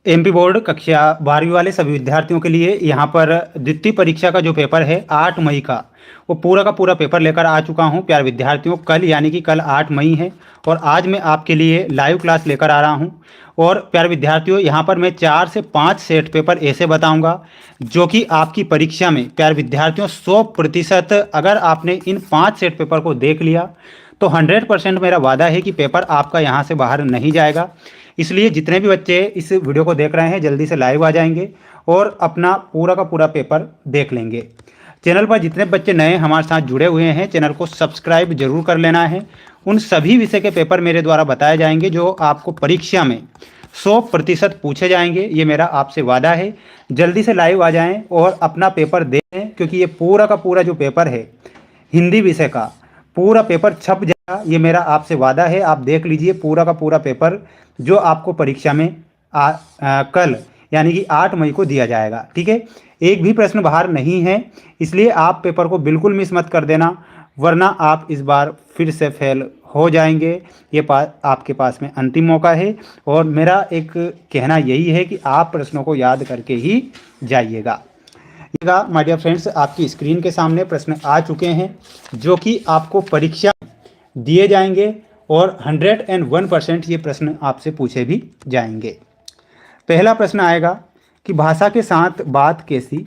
MP board कक्षा 12वीं वाले सभी विद्यार्थियों के लिए यहाँ पर द्वितीय परीक्षा का जो पेपर है 8 मई का, वो पूरा का पूरा पेपर लेकर आ चुका हूँ प्यारे विद्यार्थियों। कल यानी कि कल 8 मई है और आज मैं आपके लिए लाइव क्लास लेकर आ रहा हूँ। और प्यारे विद्यार्थियों, यहाँ पर मैं 4 से 5 सेट पेपर ऐसे बताऊँगा जो कि आपकी परीक्षा में प्यारे विद्यार्थियों 100% अगर आपने इन 5 सेट पेपर को देख लिया तो 100% मेरा वादा है कि पेपर आपका यहाँ से बाहर नहीं जाएगा। इसलिए जितने भी बच्चे इस वीडियो को देख रहे हैं जल्दी से लाइव आ जाएंगे और अपना पूरा का पूरा पेपर देख लेंगे। चैनल पर जितने बच्चे नए हमारे साथ जुड़े हुए हैं चैनल को सब्सक्राइब जरूर कर लेना है। उन सभी विषय के पेपर मेरे द्वारा बताए जाएंगे जो आपको परीक्षा में 100% पूछे जाएंगे, ये मेरा आपसे वादा है। जल्दी से लाइव आ जाएं और अपना पेपर दें, क्योंकि ये पूरा का पूरा जो पेपर है हिंदी विषय का पूरा पेपर छप जाएगा, ये मेरा आपसे वादा है। आप देख लीजिए पूरा का पूरा पेपर जो आपको परीक्षा में कल यानी कि 8 मई को दिया जाएगा। ठीक है, एक भी प्रश्न बाहर नहीं है, इसलिए आप पेपर को बिल्कुल मिस मत कर देना, वरना आप इस बार फिर से फेल हो जाएंगे। ये आपके पास में अंतिम मौका है और मेरा एक कहना यही है कि आप प्रश्नों को याद करके ही जाइएगा। माय डियर फ्रेंड्स, आपकी स्क्रीन के सामने प्रश्न आ चुके हैं जो कि आपको परीक्षा दिए जाएंगे और 101% ये प्रश्न आपसे पूछे भी जाएंगे। पहला प्रश्न आएगा कि भाषा के साथ बात कैसी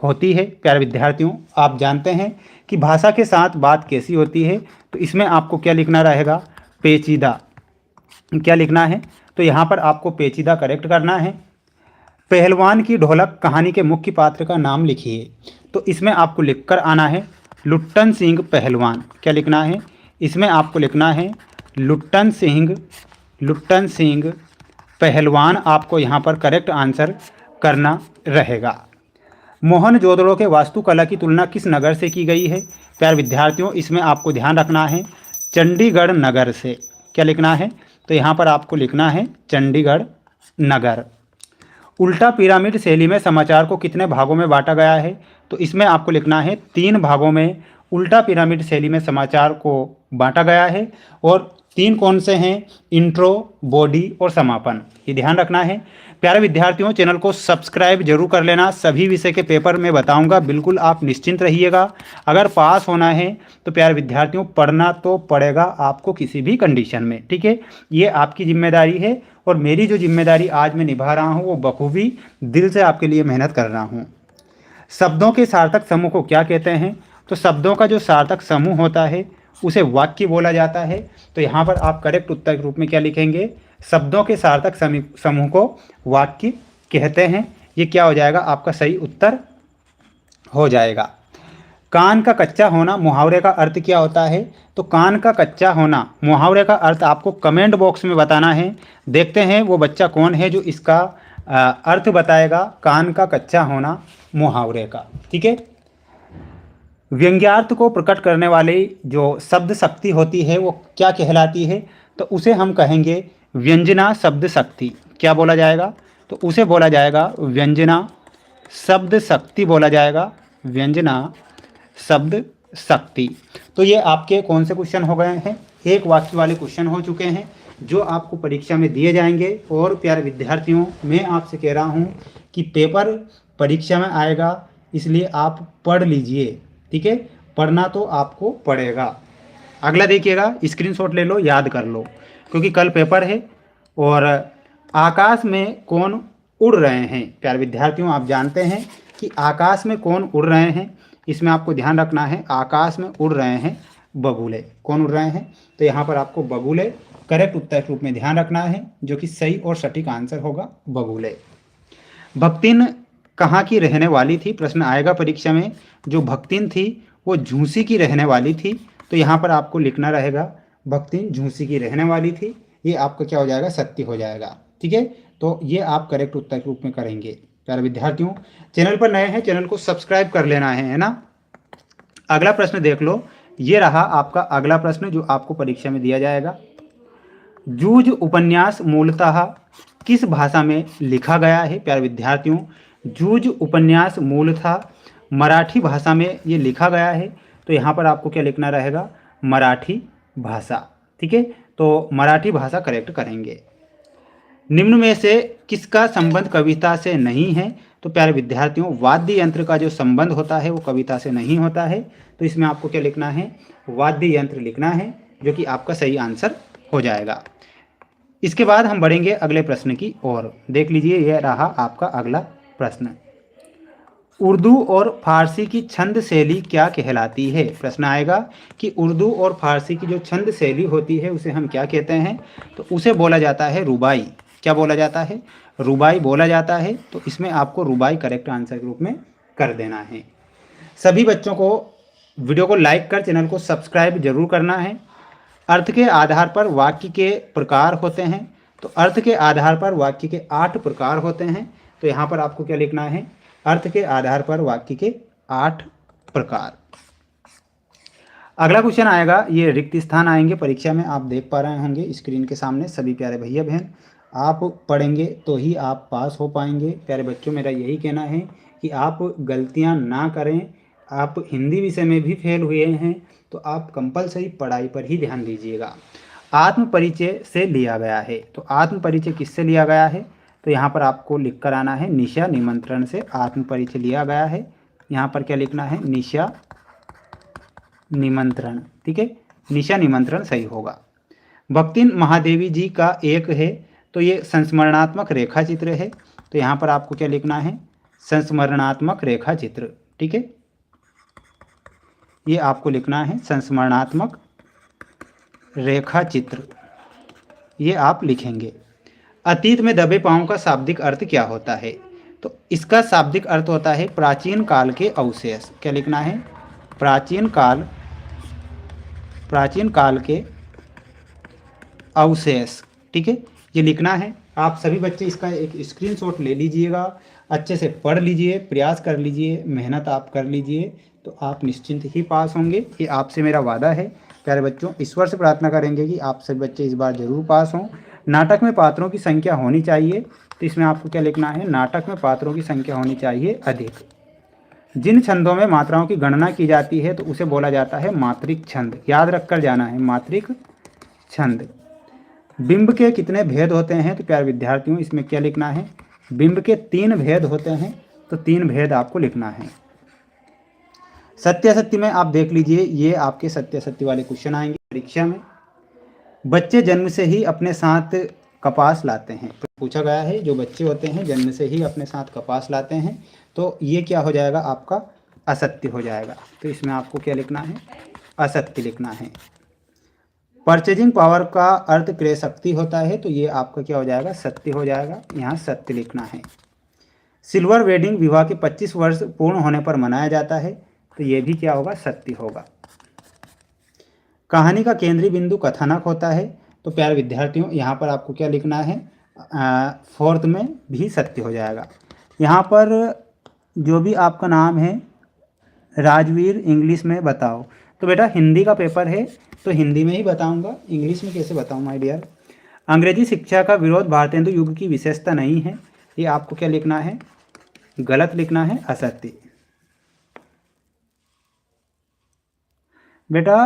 होती है। प्यारे विद्यार्थियों, आप जानते हैं कि भाषा के साथ बात कैसी होती है, तो इसमें आपको क्या लिखना रहेगा, पेचीदा। क्या लिखना है, तो यहाँ पर आपको पेचीदा करेक्ट करना है। पहलवान की ढोलक कहानी के मुख्य पात्र का नाम लिखिए, तो इसमें आपको लिखकर आना है लुट्टन सिंह पहलवान। क्या लिखना है, इसमें आपको लिखना है लुट्टन सिंह पहलवान। आपको यहाँ पर करेक्ट आंसर करना रहेगा। मोहनजोदड़ो के वास्तुकला की तुलना किस नगर से की गई है। प्यारे विद्यार्थियों, इसमें आपको ध्यान रखना है चंडीगढ़ नगर से। क्या लिखना है, तो यहाँ पर आपको लिखना है चंडीगढ़ नगर। उल्टा पिरामिड शैली में समाचार को कितने भागों में बांटा गया है, तो इसमें आपको लिखना है 3 भागों में उल्टा पिरामिड शैली में समाचार को बांटा गया है। और 3 कौन से हैं, इंट्रो, बॉडी और समापन, ये ध्यान रखना है। प्यारे विद्यार्थियों, चैनल को सब्सक्राइब जरूर कर लेना। सभी विषय के पेपर में बताऊंगा, बिल्कुल आप निश्चिंत रहिएगा। अगर पास होना है तो प्यारे विद्यार्थियों पढ़ना तो पड़ेगा आपको किसी भी कंडीशन में। ठीक है, ये आपकी जिम्मेदारी है और मेरी जो जिम्मेदारी आज मैं निभा रहा हूँ वो बखूबी दिल से आपके लिए मेहनत कर रहा हूँ। शब्दों के सार्थक समूह को क्या कहते हैं, तो शब्दों का जो सार्थक समूह होता है उसे वाक्य बोला जाता है। तो यहाँ पर आप करेक्ट उत्तर के रूप में क्या लिखेंगे, शब्दों के सार्थक समूह को वाक्य कहते हैं। ये क्या हो जाएगा, आपका सही उत्तर हो जाएगा। कान का कच्चा होना मुहावरे का अर्थ क्या होता है, तो कान का कच्चा होना मुहावरे का अर्थ आपको कमेंट बॉक्स में बताना है। देखते हैं वो बच्चा कौन है जो इसका अर्थ बताएगा, कान का कच्चा होना मुहावरे का। ठीक है, व्यंग्यार्थ को प्रकट करने वाली जो शब्द शक्ति होती है वो क्या कहलाती है, तो उसे हम कहेंगे व्यंजना शब्द शक्ति। क्या बोला जाएगा, तो उसे बोला जाएगा व्यंजना शब्द शक्ति बोला जाएगा, व्यंजना शब्द शक्ति। तो ये आपके कौन से क्वेश्चन हो गए हैं, एक वाक्य वाले क्वेश्चन हो चुके हैं जो आपको परीक्षा में दिए जाएंगे। और प्यारे विद्यार्थियों, मैं आपसे कह रहा हूँ कि पेपर परीक्षा में आएगा, इसलिए आप पढ़ लीजिए। ठीक है, पढ़ना तो आपको पड़ेगा। अगला देखिएगा, स्क्रीनशॉट ले लो, याद कर लो, क्योंकि कल पेपर है। और आकाश में कौन उड़ रहे हैं। प्यारे विद्यार्थियों, आप जानते हैं कि आकाश में कौन उड़ रहे हैं, इसमें आपको ध्यान रखना है आकाश में उड़ रहे हैं बगुले। कौन उड़ रहे हैं, तो यहाँ पर आपको बगुले करेक्ट उत्तर के रूप में ध्यान रखना है, जो कि सही और सटीक आंसर होगा बगुले। भक्तिन कहाँ की रहने वाली थी, प्रश्न आएगा परीक्षा में। जो भक्तिन थी वो झूंसी की रहने वाली थी, तो यहाँ पर आपको लिखना रहेगा भक्तिन झूंसी की रहने वाली थी। ये आपका क्या हो जाएगा, सत्य हो जाएगा। ठीक है, तो ये आप करेक्ट उत्तर के रूप में करेंगे। प्यारे विद्यार्थियों, चैनल पर नए हैं चैनल को सब्सक्राइब कर लेना है ना। अगला प्रश्न देख लो, ये रहा आपका अगला प्रश्न जो आपको परीक्षा में दिया जाएगा। जूझ उपन्यास मूलतः किस भाषा में लिखा गया है। प्यारे विद्यार्थियों, जूझ उपन्यास मूलतः मराठी भाषा में ये लिखा गया है, तो यहाँ पर आपको क्या लिखना रहेगा, मराठी भाषा। ठीक है, तो मराठी भाषा करेक्ट करेंगे। निम्न में से किसका संबंध कविता से नहीं है? तो प्यारे विद्यार्थियों, वाद्य यंत्र का जो संबंध होता है वो कविता से नहीं होता है। तो इसमें आपको क्या लिखना है? वाद्य यंत्र लिखना है, जो कि आपका सही आंसर हो जाएगा। इसके बाद हम बढ़ेंगे अगले प्रश्न की ओर। देख लीजिए, यह रहा आपका अगला प्रश्न। उर्दू और फारसी की छंद शैली क्या कहलाती है? प्रश्न आएगा कि उर्दू और फारसी की जो छंद शैली होती है उसे हम क्या कहते हैं? तो उसे बोला जाता है रुबाई। क्या बोला जाता है? रुबाई बोला जाता है। तो इसमें आपको रुबाई करेक्ट आंसर के रूप में कर देना है। सभी बच्चों को वीडियो को लाइक कर चैनल को सब्सक्राइब जरूर करना है। अर्थ के आधार पर वाक्य के प्रकार होते हैं। तो अर्थ के आधार पर वाक्य के 8 प्रकार होते हैं। तो यहाँ पर आपको क्या लिखना है? अर्थ के आधार पर वाक्य के 8 प्रकार। अगला क्वेश्चन आएगा, ये रिक्त स्थान आएंगे परीक्षा में, आप देख पा रहे होंगे स्क्रीन के सामने सभी प्यारे भैया बहन। आप पढ़ेंगे तो ही आप पास हो पाएंगे। प्यारे बच्चों, मेरा यही कहना है कि आप गलतियां ना करें। आप हिंदी विषय में भी फेल हुए हैं तो आप कंपलसरी पढ़ाई पर ही ध्यान दीजिएगा। आत्म परिचय से लिया गया है। तो आत्म परिचय किससे लिया गया है? तो यहाँ पर आपको लिख कर आना है, निशा निमंत्रण से आत्म परिचय लिया गया है। यहाँ पर क्या लिखना है? निशा निमंत्रण। ठीक है, निशा निमंत्रण सही होगा। भक्तिन महादेवी जी का एक है। तो ये संस्मरणात्मक रेखा चित्र है। तो यहाँ पर आपको क्या लिखना है? संस्मरणात्मक रेखा चित्र। ठीक है, ये आपको लिखना है संस्मरणात्मक रेखा चित्र, ये आप लिखेंगे। अतीत में दबे पांव का शाब्दिक अर्थ क्या होता है? तो इसका शाब्दिक अर्थ होता है प्राचीन काल के अवशेष। क्या लिखना है? प्राचीन काल के अवशेष। ठीक है, ये लिखना है। आप सभी बच्चे इसका एक स्क्रीनशॉट ले लीजिएगा, अच्छे से पढ़ लीजिए, प्रयास कर लीजिए, मेहनत आप कर लीजिए, तो आप निश्चिंत ही पास होंगे। ये आपसे मेरा वादा है। प्यारे बच्चों, ईश्वर से प्रार्थना करेंगे कि आप सभी बच्चे इस बार जरूर पास हों। नाटक में पात्रों की संख्या होनी चाहिए। तो इसमें आपको क्या लिखना है? नाटक में पात्रों की संख्या होनी चाहिए अधिक। जिन छंदों में मात्राओं की गणना की जाती है तो उसे बोला जाता है मात्रिक छंद। याद रखकर जाना है, मात्रिक छंद। बिंब के कितने भेद होते हैं? तो प्यारे विद्यार्थियों, इसमें क्या लिखना है? बिंब के 3 भेद होते हैं। तो 3 भेद आपको लिखना है। सत्य असत्य में आप देख लीजिए, ये आपके सत्य असत्य वाले क्वेश्चन आएंगे परीक्षा में। बच्चे जन्म से ही अपने साथ कपास लाते हैं। तो पूछा गया है, जो बच्चे होते हैं जन्म से ही अपने साथ कपास लाते हैं। तो ये क्या हो जाएगा? आपका असत्य हो जाएगा। तो इसमें आपको क्या लिखना है? असत्य लिखना है। परचेजिंग पावर का अर्थ क्रय शक्ति होता है। तो ये आपका क्या हो जाएगा? सत्य हो जाएगा। यहाँ सत्य लिखना है। सिल्वर वेडिंग विवाह के 25 वर्ष पूर्ण होने पर मनाया जाता है। तो ये भी क्या होगा? सत्य होगा। कहानी का केंद्रीय बिंदु कथानक होता है। तो प्यारे विद्यार्थियों, यहाँ पर आपको क्या लिखना है? 4th में भी सत्य हो जाएगा। यहाँ पर जो भी आपका नाम है राजवीर, इंग्लिश में बताओ। तो बेटा हिंदी का पेपर है तो हिंदी में ही बताऊंगा, इंग्लिश में कैसे बताऊं माय डियर। अंग्रेजी शिक्षा का विरोध भारतेंदु युग की विशेषता नहीं है। ये आपको क्या लिखना है? गलत लिखना है, असत्य। बेटा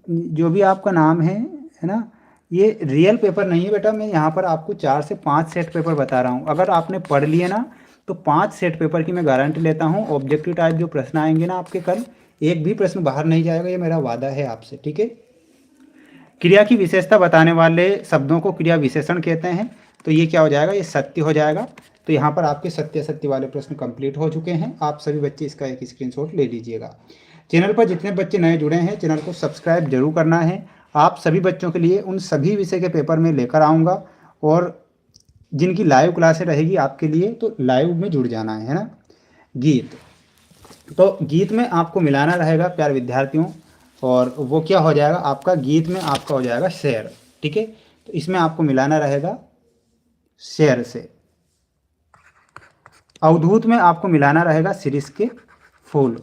जो भी आपका नाम है ना, ये रियल पेपर नहीं है बेटा। मैं यहाँ पर आपको 4 से 5 सेट पेपर बता रहा हूँ। अगर आपने पढ़ लिए ना तो 5 सेट पेपर की मैं गारंटी लेता हूँ। ऑब्जेक्टिव टाइप जो प्रश्न आएंगे ना आपके, कल एक भी प्रश्न बाहर नहीं जाएगा, ये मेरा वादा है आपसे। ठीक है, क्रिया की विशेषता बताने वाले शब्दों को क्रिया विशेषण कहते हैं। तो ये क्या हो जाएगा? ये सत्य हो जाएगा। तो यहाँ पर आपके सत्य सत्य वाले प्रश्न कंप्लीट हो चुके हैं। आप सभी बच्चे इसका एक स्क्रीनशॉट ले लीजिएगा। चैनल पर जितने बच्चे नए जुड़े हैं, चैनल को सब्सक्राइब जरूर करना है। आप सभी बच्चों के लिए उन सभी विषय के पेपर में लेकर आऊँगा, और जिनकी लाइव क्लासें रहेगी आपके लिए, तो लाइव में जुड़ जाना है ना। गीत, तो गीत में आपको मिलाना रहेगा प्यारे विद्यार्थियों, और वो क्या हो जाएगा? आपका गीत में आपका हो जाएगा शेर। ठीक है, तो इसमें आपको मिलाना रहेगा शेर से। अवधूत में आपको मिलाना रहेगा शीर्ष के फूल।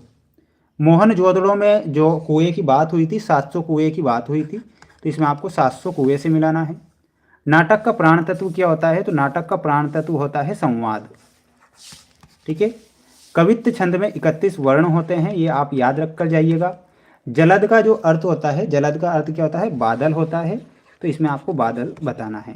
मोहनजोदड़ो में जो कुएं की बात हुई थी, 700 कुएं की बात हुई थी, तो इसमें आपको 700 कुएं से मिलाना है। नाटक का प्राण तत्व क्या होता है? तो नाटक का प्राण तत्व होता है संवाद। ठीक है, कवित्त छंद में 31 वर्ण होते हैं, ये आप याद रख कर जाइएगा। जलद का जो अर्थ होता है, जलद का अर्थ क्या होता है? बादल होता है। तो इसमें आपको बादल बताना है।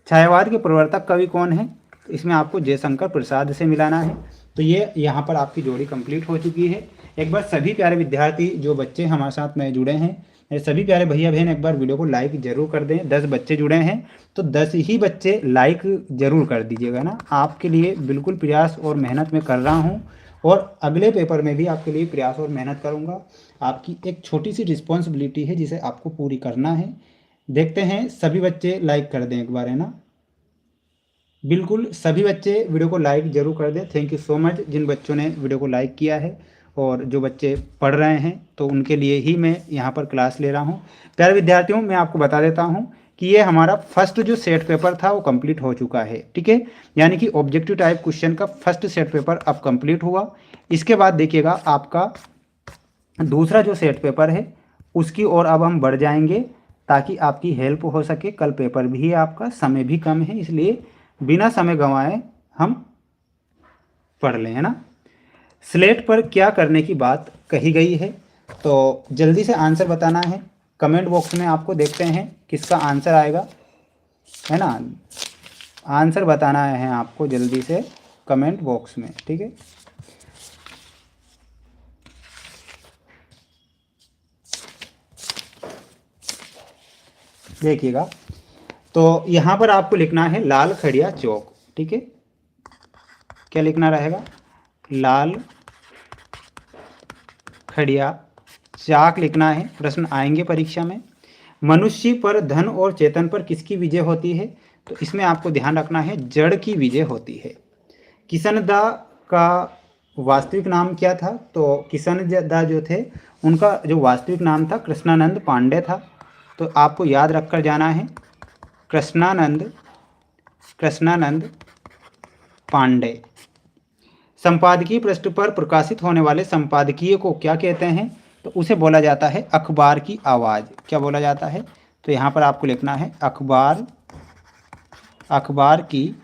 छायावाद के प्रवर्तक कवि कौन है? तो इसमें आपको जयशंकर प्रसाद से मिलाना है। तो ये यहाँ पर आपकी जोड़ी कंप्लीट हो चुकी है। एक बार सभी प्यारे विद्यार्थी जो बच्चे हमारे साथ में जुड़े हैं, सभी प्यारे भैया बहन एक बार वीडियो को लाइक जरूर कर दें। 10 बच्चे जुड़े हैं तो 10 ही बच्चे लाइक जरूर कर दीजिएगा ना। आपके लिए बिल्कुल प्रयास और मेहनत मैं कर रहा हूँ और अगले पेपर में भी आपके लिए प्रयास और मेहनत करूँगा। आपकी एक छोटी सी रिस्पॉन्सिबिलिटी है जिसे आपको पूरी करना है। देखते हैं सभी बच्चे लाइक कर दें एक बार, है ना। बिल्कुल सभी बच्चे वीडियो को लाइक जरूर कर दें। थैंक यू सो मच जिन बच्चों ने वीडियो को लाइक किया है और जो बच्चे पढ़ रहे हैं तो उनके लिए ही मैं यहाँ पर क्लास ले रहा हूँ। प्यारे विद्यार्थियों, मैं आपको बता देता हूँ कि ये हमारा फर्स्ट जो सेट पेपर था वो कंप्लीट हो चुका है, ठीक है। यानी कि ऑब्जेक्टिव टाइप क्वेश्चन का फर्स्ट सेट पेपर अब कंप्लीट हुआ। इसके बाद देखिएगा आपका दूसरा जो सेट पेपर है उसकी ओर अब हम बढ़ जाएंगे ताकि आपकी हेल्प हो सके। कल पेपर भी है आपका, समय भी कम है, इसलिए बिना समय गंवाए हम पढ़ लें, है ना। स्लेट पर क्या करने की बात कही गई है, तो जल्दी से आंसर बताना है। कमेंट बॉक्स में आपको देखते हैं किसका आंसर आएगा, है ना। आंसर बताना है आपको जल्दी से कमेंट बॉक्स में, ठीक है। देखिएगा, तो यहाँ पर आपको लिखना है लाल खड़िया चौक, ठीक है। क्या लिखना रहेगा? लाल खड़िया चाक लिखना है। प्रश्न आएंगे परीक्षा में। मनुष्य पर, धन और चेतन पर किसकी विजय होती है? तो इसमें आपको ध्यान रखना है जड़ की विजय होती है। किशनदा का वास्तविक नाम क्या था? तो किशनदा जो थे उनका जो वास्तविक नाम था कृष्णानंद पांडे था। तो आपको याद रखकर जाना है कृष्णानंद पांडे। संपादकीय पृष्ठ पर प्रकाशित होने वाले संपादकीय को क्या कहते हैं? तो उसे बोला जाता है अखबार की आवाज़। क्या बोला जाता है? तो यहाँ पर आपको लिखना है अखबार की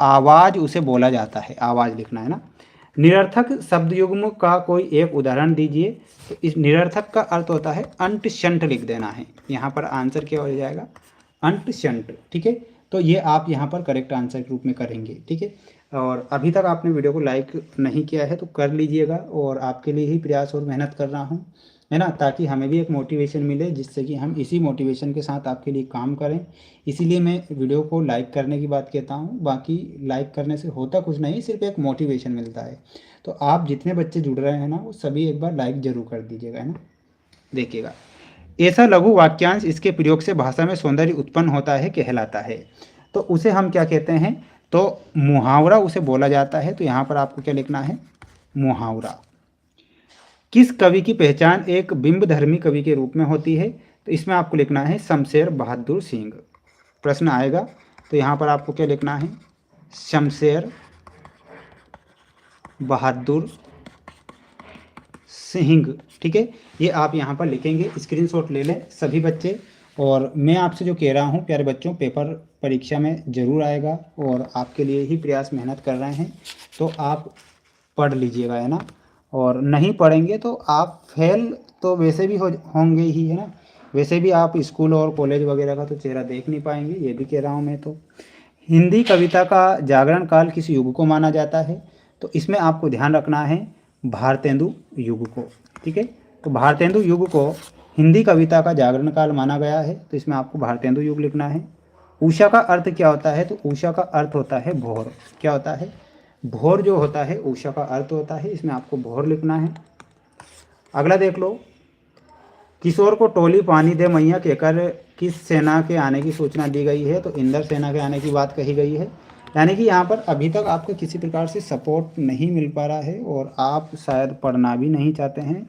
आवाज़ उसे बोला जाता है, आवाज़ लिखना है ना। निरर्थक शब्द युग्म का कोई एक उदाहरण दीजिए। तो इस निरर्थक का अर्थ होता है अंट शंट लिख देना है। यहाँ पर आंसर क्या हो जाएगा? अंट शंट, ठीक है। तो ये आप यहाँ पर करेक्ट आंसर के रूप में करेंगे, ठीक है। और अभी तक आपने वीडियो को लाइक नहीं किया है तो कर लीजिएगा, और आपके लिए ही प्रयास और मेहनत कर रहा हूँ, है ना, ताकि हमें भी एक मोटिवेशन मिले जिससे कि हम इसी मोटिवेशन के साथ आपके लिए काम करें। इसीलिए मैं वीडियो को लाइक करने की बात कहता हूँ। बाकी लाइक करने से होता कुछ नहीं, सिर्फ एक मोटिवेशन मिलता है। तो आप जितने बच्चे जुड़ रहे हैं ना वो सभी एक बार लाइक जरूर कर दीजिएगा, है ना। देखिएगा, ऐसा लघु वाक्यांश इसके प्रयोग से भाषा में सौंदर्य उत्पन्न होता है कहलाता है। तो उसे हम क्या कहते हैं? तो मुहावरा उसे बोला जाता है। तो यहाँ पर आपको क्या लिखना है? मुहावरा। किस कवि की पहचान एक बिंबधर्मी कवि के रूप में होती है? तो इसमें आपको लिखना है शमशेर बहादुर सिंह। प्रश्न आएगा तो यहाँ पर आपको क्या लिखना है? शमशेर बहादुर सिंह, ठीक है। ये आप यहाँ पर लिखेंगे, स्क्रीनशॉट ले लें सभी बच्चे। और मैं आपसे जो कह रहा हूँ प्यारे बच्चों, पेपर परीक्षा में ज़रूर आएगा और आपके लिए ही प्रयास मेहनत कर रहे हैं, तो आप पढ़ लीजिएगा, है ना। और नहीं पढ़ेंगे तो आप फेल तो वैसे भी होंगे ही, है ना। वैसे भी आप स्कूल और कॉलेज वगैरह का तो चेहरा देख नहीं पाएंगे, ये भी कह रहा हूँ मैं। तो हिंदी कविता का जागरण काल किस युग को माना जाता है? तो इसमें आपको ध्यान रखना है भारतेंदु युग को, ठीक है। तो भारतेंदु युग को हिंदी कविता का जागरण काल माना गया है। तो इसमें आपको भारतेंदु युग लिखना है। उषा का अर्थ क्या होता है? तो उषा का अर्थ होता है भोर। क्या होता है? भोर जो होता है उषा का अर्थ होता है। इसमें आपको भोर लिखना है। अगला देख लो, किशोर को टोली पानी दे मैया कहकर किस सेना के आने की सूचना दी गई है? तो इंद्र सेना के आने की बात कही गई है। यानी कि यहाँ पर अभी तक आपको किसी प्रकार से सपोर्ट नहीं मिल पा रहा है और आप शायद पढ़ना भी नहीं चाहते हैं।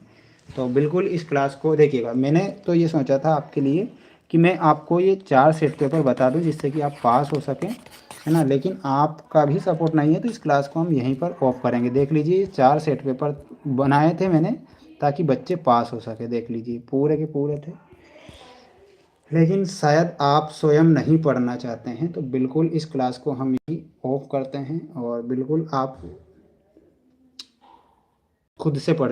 तो बिल्कुल इस क्लास को देखिएगा। मैंने तो ये सोचा था आपके लिए कि मैं आपको ये 4 सेट पेपर बता दूं जिससे कि आप पास हो सकें, है ना। लेकिन आपका भी सपोर्ट नहीं है तो इस क्लास को हम यहीं पर ऑफ करेंगे। देख लीजिए, 4 सेट पेपर बनाए थे मैंने ताकि बच्चे पास हो सके। देख लीजिए, पूरे के पूरे थे। लेकिन शायद आप स्वयं नहीं पढ़ना चाहते हैं तो बिल्कुल इस क्लास को हम यही ऑफ करते हैं और बिल्कुल आप खुद से पढ़